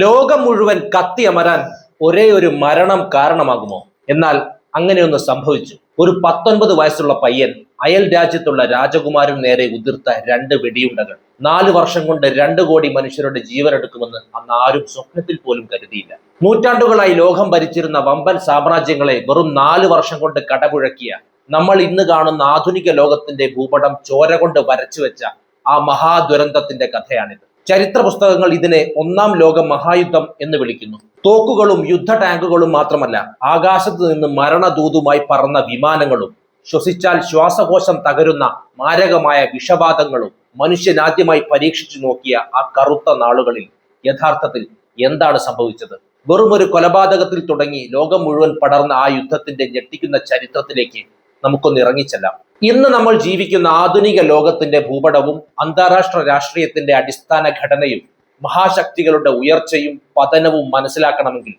ലോകം മുഴുവൻ കത്തിയമരാൻ ഒരേ ഒരു മരണം കാരണമാകുമോ? എന്നാൽ അങ്ങനെയൊന്ന് സംഭവിച്ചു. ഒരു 19 വയസ്സുള്ള പയ്യൻ അയൽ രാജ്യത്തുള്ള രാജകുമാരൻ നേരെ ഉതിർത്ത 2 വെടിയുണ്ടകൾ 4 വർഷം കൊണ്ട് 2 കോടി മനുഷ്യരുടെ ജീവനെടുക്കുമെന്ന് അന്ന് ആരും സ്വപ്നത്തിൽ പോലും കരുതിയില്ല. നൂറ്റാണ്ടുകളായി ലോകം ഭരിച്ചിരുന്ന വമ്പൻ സാമ്രാജ്യങ്ങളെ വെറും 4 വർഷം കൊണ്ട് കടപുഴക്കിയ നമ്മൾ ഇന്ന് കാണുന്ന ആധുനിക ലോകത്തിന്റെ ഭൂപടം ചോര കൊണ്ട് വരച്ചു വെച്ച ആ മഹാദുരന്തത്തിന്റെ കഥയാണിത്. ചരിത്ര പുസ്തകങ്ങൾ ഇതിനെ 1-ാം ലോക മഹായുദ്ധം എന്ന് വിളിക്കുന്നു. തോക്കുകളും യുദ്ധ ടാങ്കുകളും മാത്രമല്ല, ആകാശത്ത് നിന്ന് മരണദൂതുമായി പറന്ന വിമാനങ്ങളും ശ്വസിച്ചാൽ ശ്വാസകോശം തകരുന്ന മാരകമായ വിഷവാതങ്ങളും മനുഷ്യനാദ്യമായി പരീക്ഷിച്ചു നോക്കിയ ആ കറുത്ത നാളുകളിൽ യഥാർത്ഥത്തിൽ എന്താണ് സംഭവിച്ചത്? വെറും ഒരു കൊലപാതകത്തിൽ തുടങ്ങി ലോകം മുഴുവൻ പടർന്ന ആ യുദ്ധത്തിന്റെ ഞെട്ടിക്കുന്ന ചരിത്രത്തിലേക്ക് നമുക്കൊന്ന് ഇറങ്ങിച്ചെല്ലാം. ഇന്ന് നമ്മൾ ജീവിക്കുന്ന ആധുനിക ലോകത്തിന്റെ ഭൂപടവും അന്താരാഷ്ട്ര രാഷ്ട്രീയത്തിന്റെ അടിസ്ഥാന ഘടനയും മഹാശക്തികളുടെ ഉയർച്ചയും പതനവും മനസ്സിലാക്കണമെങ്കിൽ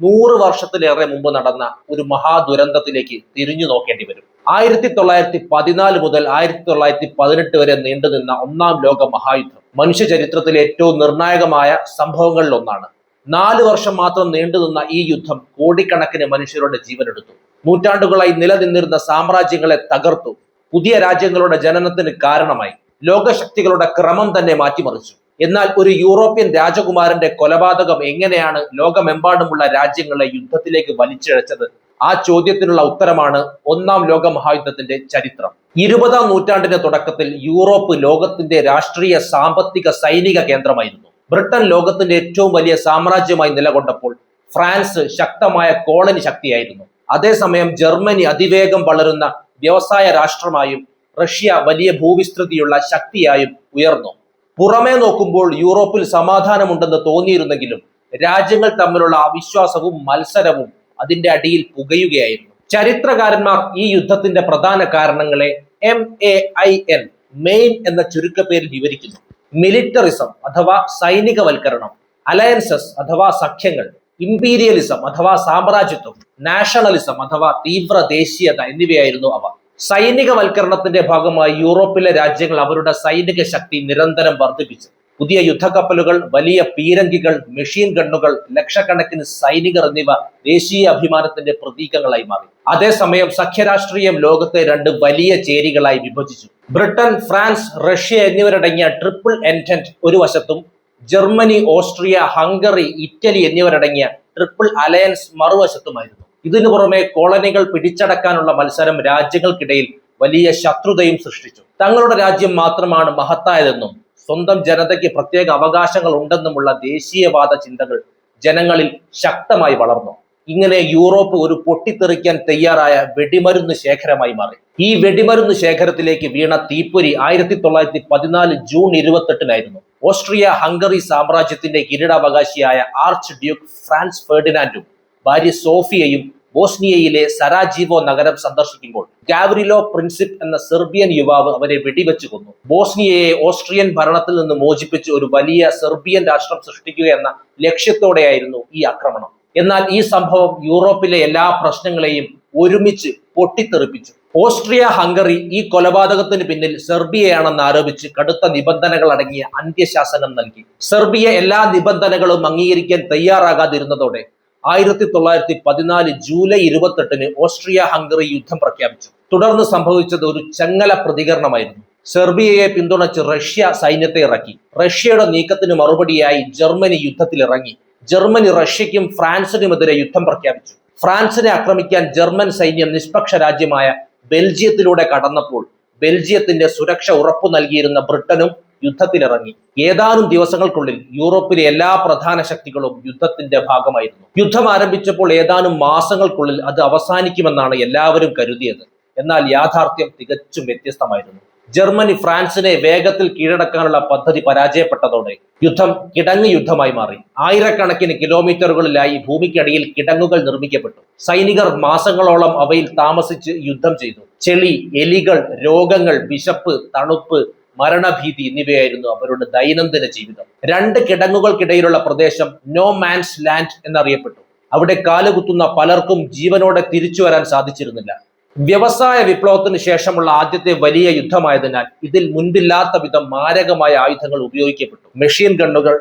100 വർഷത്തിലേറെ മുമ്പ് നടന്ന ഒരു മഹാദുരന്തത്തിലേക്ക് തിരിഞ്ഞു നോക്കേണ്ടി വരും. 1914 മുതൽ 1918 വരെ നീണ്ടുനിന്ന 1-ാം ലോക മഹായുദ്ധം മനുഷ്യ ചരിത്രത്തിലെ ഏറ്റവും നിർണായകമായ സംഭവങ്ങളിൽ ഒന്നാണ്. 4 വർഷം മാത്രം നീണ്ടുനിന്ന ഈ യുദ്ധം കോടിക്കണക്കിന് മനുഷ്യരുടെ ജീവനെടുത്തു. നൂറ്റാണ്ടുകളായി നിലനിന്നിരുന്ന സാമ്രാജ്യങ്ങളെ തകർത്തു. പുതിയ രാജ്യങ്ങളുടെ ജനനത്തിന് കാരണമായി. ലോകശക്തികളുടെ ക്രമം തന്നെ മാറ്റിമറിച്ചു. എന്നാൽ ഒരു യൂറോപ്യൻ രാജകുമാരന്റെ കൊലപാതകം എങ്ങനെയാണ് ലോകമെമ്പാടുമുള്ള രാജ്യങ്ങളെ യുദ്ധത്തിലേക്ക് വലിച്ചിഴച്ചത്? ആ ചോദ്യത്തിനുള്ള ഉത്തരമാണ് 1-ാം ലോക മഹായുദ്ധത്തിന്റെ ചരിത്രം. 20-ാം നൂറ്റാണ്ടിന്റെ തുടക്കത്തിൽ യൂറോപ്പ് ലോകത്തിന്റെ രാഷ്ട്രീയ, സാമ്പത്തിക, സൈനിക കേന്ദ്രമായിരുന്നു. ബ്രിട്ടൻ ലോകത്തിന്റെ ഏറ്റവും വലിയ സാമ്രാജ്യമായി നിലകൊണ്ടപ്പോൾ ഫ്രാൻസ് ശക്തമായ കോളനി ശക്തിയായിരുന്നു. അതേസമയം ജർമ്മനി അതിവേഗം വളരുന്ന വ്യവസായ രാഷ്ട്രമായും റഷ്യ വലിയ ഭൂവിസ്തൃതിയുള്ള ശക്തിയായും ഉയർന്നു. പുറമേ നോക്കുമ്പോൾ യൂറോപ്പിൽ സമാധാനമുണ്ടെന്ന് തോന്നിയിരുന്നെങ്കിലും രാജ്യങ്ങൾ തമ്മിലുള്ള അവിശ്വാസവും മത്സരവും അതിന്റെ അടിയിൽ പുകയുകയായിരുന്നു. ചരിത്രകാരന്മാർ ഈ യുദ്ധത്തിന്റെ പ്രധാന കാരണങ്ങളെ MAIN മെയിൻ എന്ന ചുരുക്കപ്പേരിൽ വിവരിക്കുന്നു. മിലിറ്ററിസം അഥവാ സൈനികവൽക്കരണം, അലയൻസസ് അഥവാ സഖ്യങ്ങൾ, ഇംപീരിയലിസം അഥവാ സാമ്രാജ്യത്വം, നാഷണലിസം അഥവാ തീവ്ര ദേശീയത എന്നിവയായിരുന്നു അവ. സൈനികവൽക്കരണത്തിന്റെ ഭാഗമായി യൂറോപ്പിലെ രാജ്യങ്ങൾ അവരുടെ സൈനിക ശക്തി നിരന്തരം വർദ്ധിപ്പിച്ചു. പുതിയ യുദ്ധക്കപ്പലുകൾ, വലിയ പീരങ്കികൾ, മെഷീൻ ഗണ്ണുകൾ, ലക്ഷക്കണക്കിന് സൈനികർ എന്നിവ ദേശീയ അഭിമാനത്തിന്റെ പ്രതീകങ്ങളായി മാറി. അതേസമയം സഖ്യരാഷ്ട്രീയം ലോകത്തെ 2 വലിയ ചേരികളായി വിഭജിച്ചു. ബ്രിട്ടൻ, ഫ്രാൻസ്, റഷ്യ എന്നിവരടങ്ങിയ ട്രിപ്പിൾ എൻറ്റന്റ് ഒരു വശത്തും ജർമ്മനി, ഓസ്ട്രിയ, ഹംഗറി, ഇറ്റലി എന്നിവരടങ്ങിയ ട്രിപ്പിൾ അലയൻസ് മറുവശത്തുമായിരുന്നു. ഇതിനു പുറമെ കോളനികൾ പിടിച്ചടക്കാനുള്ള മത്സരം രാജ്യങ്ങൾക്കിടയിൽ വലിയ ശത്രുതയും സൃഷ്ടിച്ചു. തങ്ങളുടെ രാജ്യം മാത്രമാണ് മഹത്തായതെന്നും സ്വന്തം ജനതയ്ക്ക് പ്രത്യേക അവകാശങ്ങൾ ഉണ്ടെന്നുമുള്ള ദേശീയവാദ ചിന്തകൾ ജനങ്ങളിൽ ശക്തമായി വളർന്നു. ഇങ്ങനെ യൂറോപ്പ് ഒരു പൊട്ടിത്തെറിക്കാൻ തയ്യാറായ വെടിമരുന്ന് ശേഖരമായി മാറി. ഈ വെടിമരുന്ന് ശേഖരത്തിലേക്ക് വീണ തീപ്പൊരി 1914 ജൂൺ 28-നായിരുന്നു. ഓസ്ട്രിയ ഹംഗറി സാമ്രാജ്യത്തിന്റെ കിരീടാവകാശിയായ ആർച്ച് ഡ്യൂക്ക് ഫ്രാൻസ് ഫെർഡിനാൻഡും ഭാര്യ സോഫിയയും ബോസ്നിയയിലെ സരാജീവോ നഗരം സന്ദർശിക്കുമ്പോൾ ഗാവ്രിലോ പ്രിൻസിപ്പ് എന്ന സെർബിയൻ യുവാവ് അവരെ വെടിവെച്ചു കൊന്നു. ബോസ്നിയയെ ഓസ്ട്രിയൻ ഭരണത്തിൽ നിന്ന് മോചിപ്പിച്ച് ഒരു വലിയ സെർബിയൻ രാഷ്ട്രം സൃഷ്ടിക്കുക എന്ന ലക്ഷ്യത്തോടെയായിരുന്നു ഈ ആക്രമണം. എന്നാൽ ഈ സംഭവം യൂറോപ്പിലെ എല്ലാ പ്രശ്നങ്ങളെയും ഒരുമിച്ച് പൊട്ടിത്തെറിപ്പിച്ചു. ഓസ്ട്രിയ ഹംഗറി ഈ കൊലപാതകത്തിന് പിന്നിൽ സെർബിയയാണെന്ന് ആരോപിച്ച് കടുത്ത നിബന്ധനകൾ അടങ്ങിയ അന്ത്യശാസനം നൽകി. സെർബിയ എല്ലാ നിബന്ധനകളും അംഗീകരിക്കാൻ തയ്യാറാകാതിരുന്നതോടെ 1914 ജൂലൈ 28-ന് ഓസ്ട്രിയ ഹംഗറി യുദ്ധം പ്രഖ്യാപിച്ചു. തുടർന്ന് സംഭവിച്ചത് ഒരു ചങ്ങല പ്രതികരണമായിരുന്നു. സെർബിയയെ പിന്തുണച്ച് റഷ്യ സൈന്യത്തെ ഇറക്കി. റഷ്യയുടെ നീക്കത്തിന് മറുപടിയായി ജർമ്മനി യുദ്ധത്തിലിറങ്ങി. ജർമ്മനി റഷ്യയ്ക്കും ഫ്രാൻസിനുമെതിരെ യുദ്ധം പ്രഖ്യാപിച്ചു. ഫ്രാൻസിനെ ആക്രമിക്കാൻ ജർമ്മൻ സൈന്യം നിഷ്പക്ഷ രാജ്യമായ ബെൽജിയത്തിലൂടെ കടന്നപ്പോൾ ബെൽജിയത്തിന്റെ സുരക്ഷ ഉറപ്പു നൽകിയിരുന്ന ബ്രിട്ടനും യുദ്ധത്തിലിറങ്ങി. ഏതാനും ദിവസങ്ങൾക്കുള്ളിൽ യൂറോപ്പിലെ എല്ലാ പ്രധാന ശക്തികളും യുദ്ധത്തിന്റെ ഭാഗമായിരുന്നു. യുദ്ധം ആരംഭിച്ചപ്പോൾ ഏതാനും മാസങ്ങൾക്കുള്ളിൽ അത് അവസാനിക്കുമെന്നാണ് എല്ലാവരും കരുതിയത്. എന്നാൽ യാഥാർത്ഥ്യം തികച്ചും വ്യത്യസ്തമായിരുന്നു. ജർമ്മനി ഫ്രാൻസിനെ വേഗത്തിൽ കീഴടക്കാനുള്ള പദ്ധതി പരാജയപ്പെട്ടതോടെ യുദ്ധം കിടങ്ങ് യുദ്ധമായി മാറി. ആയിരക്കണക്കിന് കിലോമീറ്ററുകളിലായി ഭൂമിക്കടിയിൽ കിടങ്ങുകൾ നിർമ്മിക്കപ്പെട്ടു. സൈനികർ മാസങ്ങളോളം അവയിൽ താമസിച്ച് യുദ്ധം ചെയ്തു. ചെളി, എലികൾ, രോഗങ്ങൾ, വിശപ്പ്, തണുപ്പ്, മരണഭീതി എന്നിവയായിരുന്നു അവരുടെ ദൈനംദിന ജീവിതം. 2 കിടങ്ങുകൾക്കിടയിലുള്ള പ്രദേശം നോ മാൻസ് ലാൻഡ് എന്നറിയപ്പെട്ടു. അവിടെ കാലുകുത്തുന്ന പലർക്കും ജീവനോടെ തിരിച്ചു വരാൻ സാധിച്ചിരുന്നില്ല. വ്യവസായ വിപ്ലവത്തിന് ശേഷമുള്ള ആദ്യത്തെ വലിയ യുദ്ധമായതിനാൽ ഇതിൽ മുൻപില്ലാത്ത വിധം മാരകമായ ആയുധങ്ങൾ ഉപയോഗിക്കപ്പെട്ടു. മെഷീൻ ഗണ്ണുകൾ,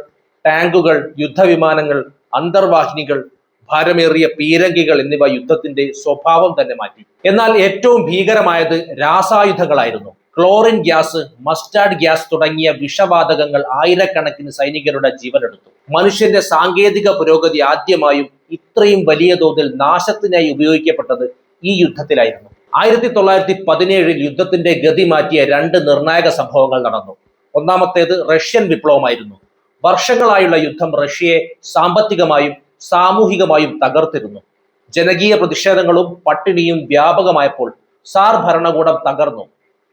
ടാങ്കുകൾ, യുദ്ധവിമാനങ്ങൾ, അന്തർവാഹിനികൾ, ഭാരമേറിയ പീരങ്കികൾ എന്നിവ യുദ്ധത്തിന്റെ സ്വഭാവം തന്നെ മാറ്റി. എന്നാൽ ഏറ്റവും ഭീകരമായത് രാസായുധങ്ങളായിരുന്നു. ക്ലോറിൻ ഗ്യാസ്, മസ്റ്റാർഡ് ഗ്യാസ് തുടങ്ങിയ വിഷവാതകങ്ങൾ ആയിരക്കണക്കിന് സൈനികരുടെ ജീവനെടുത്തു. മനുഷ്യന്റെ സാങ്കേതിക പുരോഗതി ആദ്യമായും ഇത്രയും വലിയ തോതിൽ നാശത്തിനായി ഉപയോഗിക്കപ്പെട്ടത് ഈ യുദ്ധത്തിലായിരുന്നു. 1917 യുദ്ധത്തിന്റെ ഗതി മാറ്റിയ രണ്ട് നിർണായക സംഭവങ്ങൾ നടന്നു. ഒന്നാമത്തേത് റഷ്യൻ വിപ്ലവമായിരുന്നു. വർഷങ്ങളായുള്ള യുദ്ധം റഷ്യയെ സാമ്പത്തികമായും സാമൂഹികമായും തകർത്തിരുന്നു. ജനകീയ പ്രതിഷേധങ്ങളും പട്ടിണിയും വ്യാപകമായപ്പോൾ സാർ ഭരണകൂടം തകർന്നു.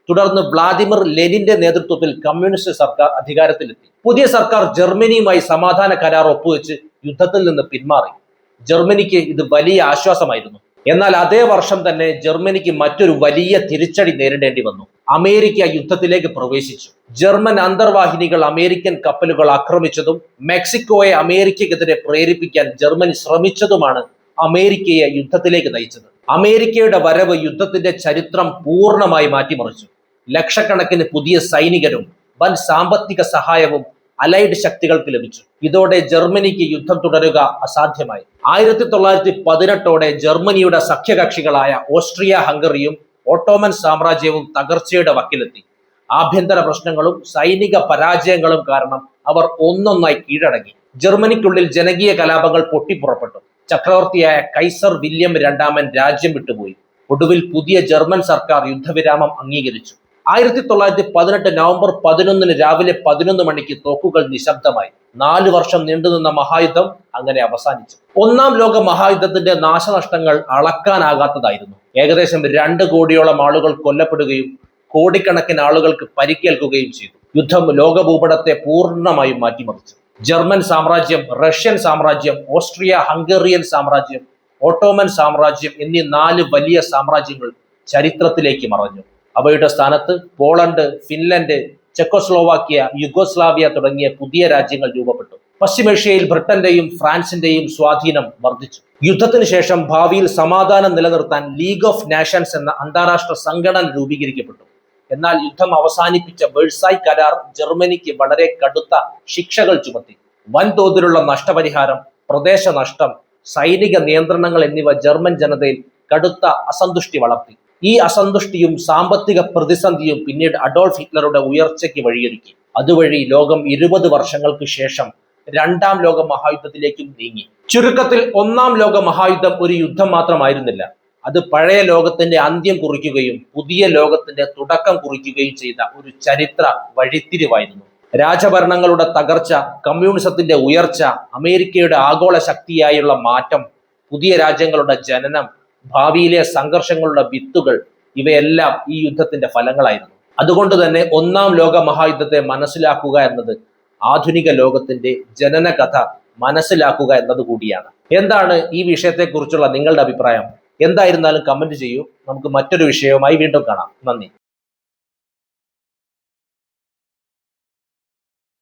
തുടർന്ന് വ്ളാദിമിർ ലെനിന്റെ നേതൃത്വത്തിൽ കമ്മ്യൂണിസ്റ്റ് സർക്കാർ അധികാരത്തിലെത്തി. പുതിയ സർക്കാർ ജർമ്മനിയുമായി സമാധാന കരാർ ഒപ്പുവെച്ച് യുദ്ധത്തിൽ നിന്ന് പിന്മാറി. ജർമ്മനിക്ക് ഇത് വലിയ ആശ്വാസമായിരുന്നു. എന്നാൽ അതേ വർഷം തന്നെ ജർമ്മനിക്ക് മറ്റൊരു വലിയ തിരിച്ചടി നേരിടേണ്ടി വന്നു. അമേരിക്ക യുദ്ധത്തിലേക്ക് പ്രവേശിച്ചു. ജർമ്മൻ അന്തർവാഹിനികൾ അമേരിക്കൻ കപ്പലുകൾ ആക്രമിച്ചതും മെക്സിക്കോയെ അമേരിക്കക്കെതിരെ പ്രേരിപ്പിക്കാൻ ജർമ്മനി ശ്രമിച്ചതുമാണ് അമേരിക്കയെ യുദ്ധത്തിലേക്ക് നയിച്ചത്. അമേരിക്കയുടെ വരവ് യുദ്ധത്തിന്റെ ചരിത്രം പൂർണ്ണമായി മാറ്റിമറിച്ചു. ലക്ഷക്കണക്കിന് പുതിയ സൈനികരും വൻ സാമ്പത്തിക സഹായവും അലൈഡ് ശക്തികൾക്ക് ലഭിച്ചു. ഇതോടെ ജർമ്മനിക്ക് യുദ്ധം തുടരുക അസാധ്യമായി. 1918 ജർമ്മനിയുടെ സഖ്യകക്ഷികളായ ഓസ്ട്രിയ ഹംഗറിയും ഓട്ടോമൻ സാമ്രാജ്യവും തകർച്ചയുടെ വക്കിലെത്തി. ആഭ്യന്തര പ്രശ്നങ്ങളും സൈനിക പരാജയങ്ങളും കാരണം അവർ ഒന്നൊന്നായി കീഴടങ്ങി. ജർമ്മനിക്കുള്ളിൽ ജനകീയ കലാപങ്ങൾ പൊട്ടിപ്പുറപ്പെട്ടു. ചക്രവർത്തിയായ കൈസർ വില്യം രണ്ടാമൻ രാജ്യം വിട്ടുപോയി. ഒടുവിൽ പുതിയ ജർമ്മൻ സർക്കാർ യുദ്ധവിരാമം അംഗീകരിച്ചു. 1918 നവംബർ 11 രാവിലെ 11 മണിക്ക് തോക്കുകൾ നിശബ്ദമായി. 4 വർഷം നീണ്ടുനിന്ന മഹായുദ്ധം അങ്ങനെ അവസാനിച്ചു. ഒന്നാം ലോക മഹായുദ്ധത്തിന്റെ നാശനഷ്ടങ്ങൾ അളക്കാനാകാത്തതായിരുന്നു. ഏകദേശം 2 കോടിയോളം ആളുകൾ കൊല്ലപ്പെടുകയും കോടിക്കണക്കിന് ആളുകൾക്ക് പരിക്കേൽക്കുകയും ചെയ്തു. യുദ്ധം ലോകഭൂപടത്തെ പൂർണ്ണമായും മാറ്റിമറിച്ചു. ജർമ്മൻ സാമ്രാജ്യം, റഷ്യൻ സാമ്രാജ്യം, ഓസ്ട്രിയ ഹംഗേറിയൻ സാമ്രാജ്യം, ഓട്ടോമൻ സാമ്രാജ്യം എന്നീ 4 വലിയ സാമ്രാജ്യങ്ങൾ ചരിത്രത്തിലേക്ക് മറഞ്ഞു. അവയുടെ സ്ഥാനത്ത് പോളണ്ട്, ഫിൻലൻഡ്, ചെക്കോസ്ലോവാക്യ, യുഗോസ്ലാവിയ തുടങ്ങിയ പുതിയ രാജ്യങ്ങൾ രൂപപ്പെട്ടു. പശ്ചിമേഷ്യയിൽ ബ്രിട്ടന്റെയും ഫ്രാൻസിന്റെയും സ്വാധീനം വർദ്ധിച്ചു. യുദ്ധത്തിന് ശേഷം ഭാവിയിൽ സമാധാനം നിലനിർത്താൻ ലീഗ് ഓഫ് നാഷൻസ് എന്ന അന്താരാഷ്ട്ര സംഘടന രൂപീകരിക്കപ്പെട്ടു. എന്നാൽ യുദ്ധം അവസാനിപ്പിച്ച വെഴ്സായ് കരാർ ജർമ്മനിക്ക് വളരെ കടുത്ത ശിക്ഷകൾ ചുമത്തി. വൻതോതിലുള്ള നഷ്ടപരിഹാരം, പ്രദേശനഷ്ടം, സൈനിക നിയന്ത്രണങ്ങൾ എന്നിവ ജർമ്മൻ ജനതയിൽ കടുത്ത അസന്തുഷ്ടി വളർത്തി. ഈ അസന്തുഷ്ടിയും സാമ്പത്തിക പ്രതിസന്ധിയും പിന്നീട് അഡോൾഫ് ഹിറ്റ്ലറുടെ ഉയർച്ചയ്ക്ക് വഴിയൊരുക്കി. അതുവഴി ലോകം 20 വർഷങ്ങൾക്ക് ശേഷം 2ാം ലോക മഹായുദ്ധത്തിലേക്കും നീങ്ങി. ചുരുക്കത്തിൽ 1ാം ലോക മഹായുദ്ധം ഒരു യുദ്ധം മാത്രമായിരുന്നില്ല. അത് പഴയ ലോകത്തിന്റെ അന്ത്യം കുറിക്കുകയും പുതിയ ലോകത്തിന്റെ തുടക്കം കുറിക്കുകയും ചെയ്ത ഒരു ചരിത്ര വഴിത്തിരിവായിരുന്നു. രാജഭരണങ്ങളുടെ തകർച്ച, കമ്മ്യൂണിസത്തിന്റെ ഉയർച്ച, അമേരിക്കയുടെ ആഗോള ശക്തിയായുള്ള മാറ്റം, പുതിയ രാജ്യങ്ങളുടെ ജനനം, ഭാവിയിലെ സംഘർഷങ്ങളുടെ വിത്തുകൾ, ഇവയെല്ലാം ഈ യുദ്ധത്തിന്റെ ഫലങ്ങളായിരുന്നു. അതുകൊണ്ട് തന്നെ 1ാം ലോക മഹായുദ്ധത്തെ മനസ്സിലാക്കുക എന്നത് ആധുനിക ലോകത്തിന്റെ ജനന കഥ മനസ്സിലാക്കുക എന്നത് കൂടിയാണ്. എന്താണ് ഈ വിഷയത്തെക്കുറിച്ചുള്ള നിങ്ങളുടെ അഭിപ്രായം? എന്തായിരുന്നാലും കമന്റ് ചെയ്യൂ. നമുക്ക് മറ്റൊരു വിഷയവുമായി വീണ്ടും കാണാം. നന്ദി.